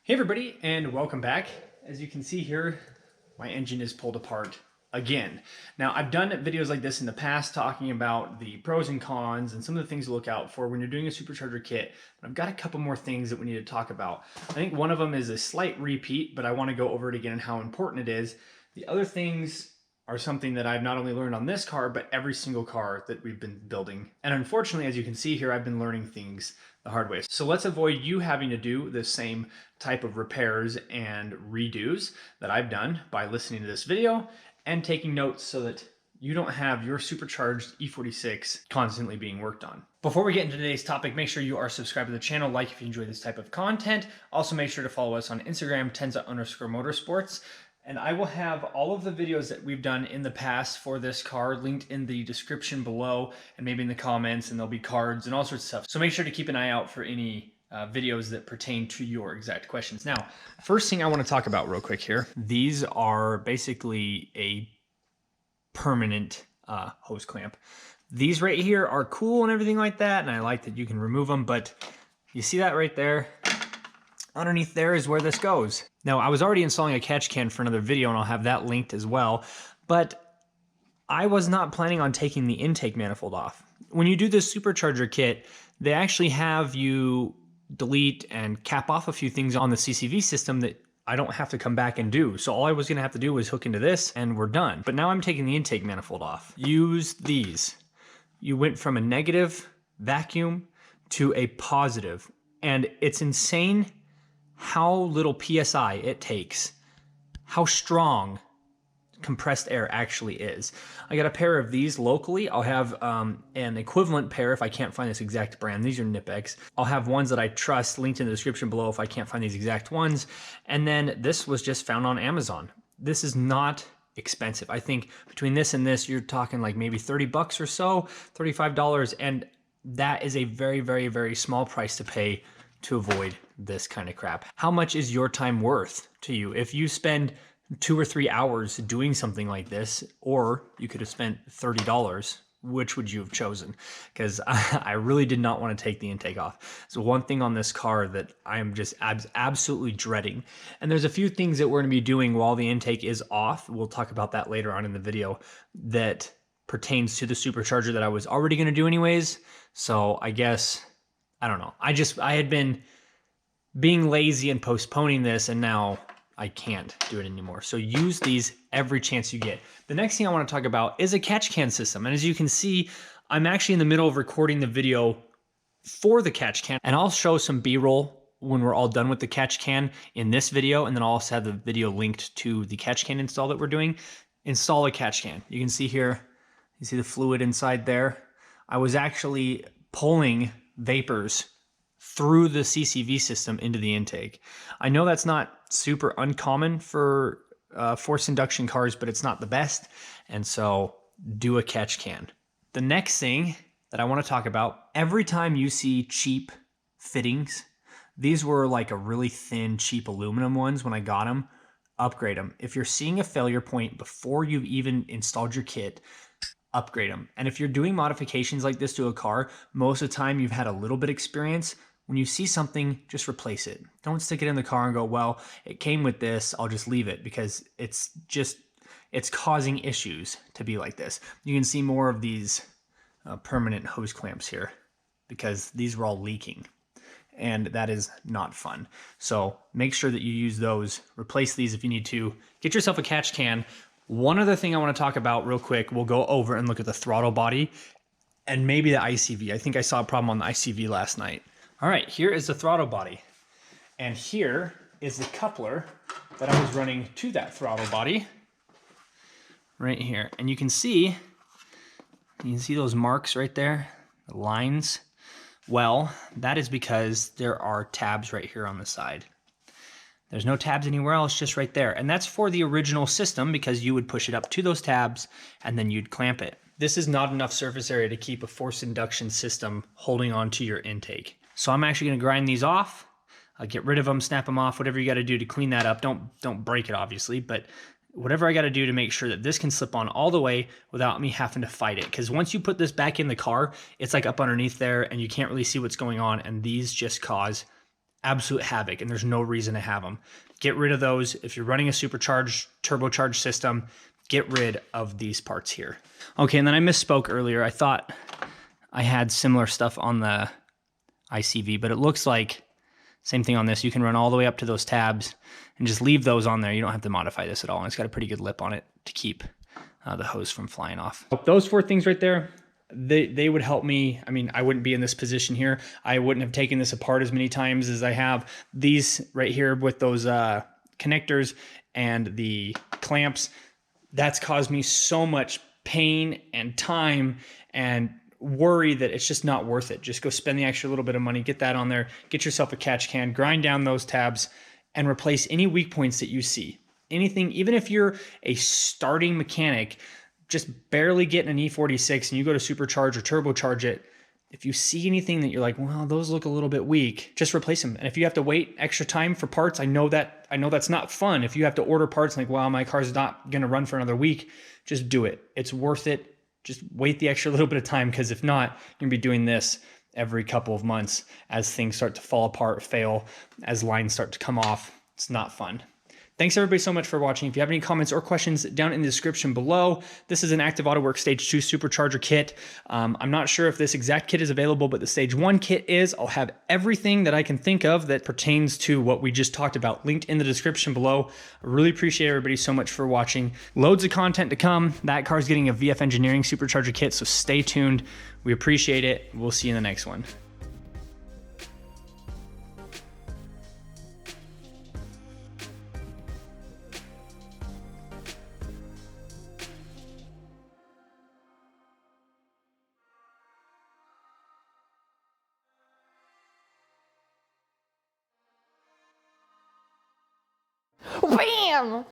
Hey everybody, and welcome back. As you can see here, my engine is pulled apart again. Now, I've done videos like this in the past talking about the pros and cons and some of the things to look out for when you're doing a supercharger kit, but I've got a couple more things that we need to talk about. I think one of them is a slight repeat, but I want to go over it again and how important it is. The other things are something that I've not only learned on this car, but every single car that we've been building. And unfortunately, as you can see here, I've been learning things the hard way. So let's avoid you having to do the same type of repairs and redos that I've done by listening to this video and taking notes so that you don't have your supercharged E46 constantly being worked on. Before we get into today's topic, make sure you are subscribed to the channel, like if you enjoy this type of content. Also make sure to follow us on Instagram, Tenza_Motorsports. And I will have all of the videos that we've done in the past for this car linked in the description below and maybe in the comments, and there'll be cards and all sorts of stuff. So make sure to keep an eye out for any videos that pertain to your exact questions. Now, first thing I want to talk about real quick here. These are basically a permanent hose clamp. These right here are cool and everything like that, and I like that you can remove them, but you see that right there? Underneath there is where this goes. Now, I was already installing a catch can for another video, and I'll have that linked as well, but I was not planning on taking the intake manifold off. When you do this supercharger kit, they actually have you delete and cap off a few things on the CCV system that I don't have to come back and do. So all I was gonna have to do was hook into this and we're done. But now I'm taking the intake manifold off. Use these. You went from a negative vacuum to a positive, and it's insane how little PSI it takes, how strong compressed air actually is. I got a pair of these locally. I'll have an equivalent pair if I can't find this exact brand. These are Nipex. I'll have ones that I trust linked in the description below if I can't find these exact ones. And then this was just found on Amazon. This is not expensive. I think between this and this, you're talking like maybe 30 bucks or so, $35. And that is a very, very, very small price to pay to avoid this kind of crap. How much is your time worth to you? If you spend 2 or 3 hours doing something like this, or you could have spent $30, which would you have chosen? Because I really did not want to take the intake off. So one thing on this car that I am just absolutely dreading, and there's a few things that we're going to be doing while the intake is off. We'll talk about that later on in the video that pertains to the supercharger that I was already going to do anyways. So I guess, I don't know. I had been being lazy and postponing this, and now I can't do it anymore. So use these every chance you get. The next thing I want to talk about is a catch can system. And as you can see, I'm actually in the middle of recording the video for the catch can, and I'll show some B-roll when we're all done with the catch can in this video. And then I'll also have the video linked to the catch can install that we're doing. Install a catch can. You can see here, you see the fluid inside there. I was actually pulling vapors through the CCV system into the intake. I know that's not super uncommon for forced induction cars, but it's not the best. And so do a catch can. The next thing that I want to talk about, every time you see cheap fittings, these were like a really thin, cheap aluminum ones when I got them, upgrade them. If you're seeing a failure point before you've even installed your kit, upgrade them. And if you're doing modifications like this to a car, most of the time you've had a little bit experience. When you see something, just replace it. Don't stick it in the car and go, well, it came with this, I'll just leave it, because it's causing issues to be like this. You can see more of these permanent hose clamps here because these were all leaking, and that is not fun. So make sure that you use those, replace these if you need to. Get yourself a catch can. One other thing I want to talk about real quick, we'll go over and look at the throttle body and maybe the ICV. I think I saw a problem on the ICV last night. All right, here is the throttle body. And here is the coupler that I was running to that throttle body right here. And you can see those marks right there, the lines. Well, that is because there are tabs right here on the side. There's no tabs anywhere else, just right there. And that's for the original system, because you would push it up to those tabs and then you'd clamp it. This is not enough surface area to keep a forced induction system holding on to your intake. So I'm actually gonna grind these off. I'll get rid of them, snap them off, whatever you gotta do to clean that up. Don't break it, obviously, but whatever I gotta do to make sure that this can slip on all the way without me having to fight it. Because once you put this back in the car, it's like up underneath there and you can't really see what's going on, and these just cause absolute havoc, and there's no reason to have them. Get rid of those. If you're running a supercharged, turbocharged system, get rid of these parts here. Okay, and then I misspoke earlier. I thought I had similar stuff on the ICV, but it looks like same thing on this. You can run all the way up to those tabs and just leave those on there. You don't have to modify this at all. And it's got a pretty good lip on it to keep the hose from flying off. Those 4 things right there, they would help me. I mean, I wouldn't be in this position here. I wouldn't have taken this apart as many times as I have. These right here with those connectors and the clamps, that's caused me so much pain and time and worry that it's just not worth it. Just go spend the extra little bit of money, get that on there, get yourself a catch can, grind down those tabs, and replace any weak points that you see. Anything, even if you're a starting mechanic, just barely getting an E46 and you go to supercharge or turbocharge it, if you see anything that you're like, well, those look a little bit weak, just replace them. And if you have to wait extra time for parts, I know that's not fun. If you have to order parts like, wow, my car's not going to run for another week, just do it. It's worth it. Just wait the extra little bit of time, because if not, you're gonna be doing this every couple of months as things start to fall apart, fail, as lines start to come off. It's not fun. Thanks everybody so much for watching. If you have any comments or questions, down in the description below. This is an Active Autowerke Stage 2 Supercharger kit. I'm not sure if this exact kit is available, but the Stage 1 kit is. I'll have everything that I can think of that pertains to what we just talked about linked in the description below. I really appreciate everybody so much for watching. Loads of content to come. That car's getting a VF Engineering Supercharger kit, so stay tuned. We appreciate it. We'll see you in the next one. Bam!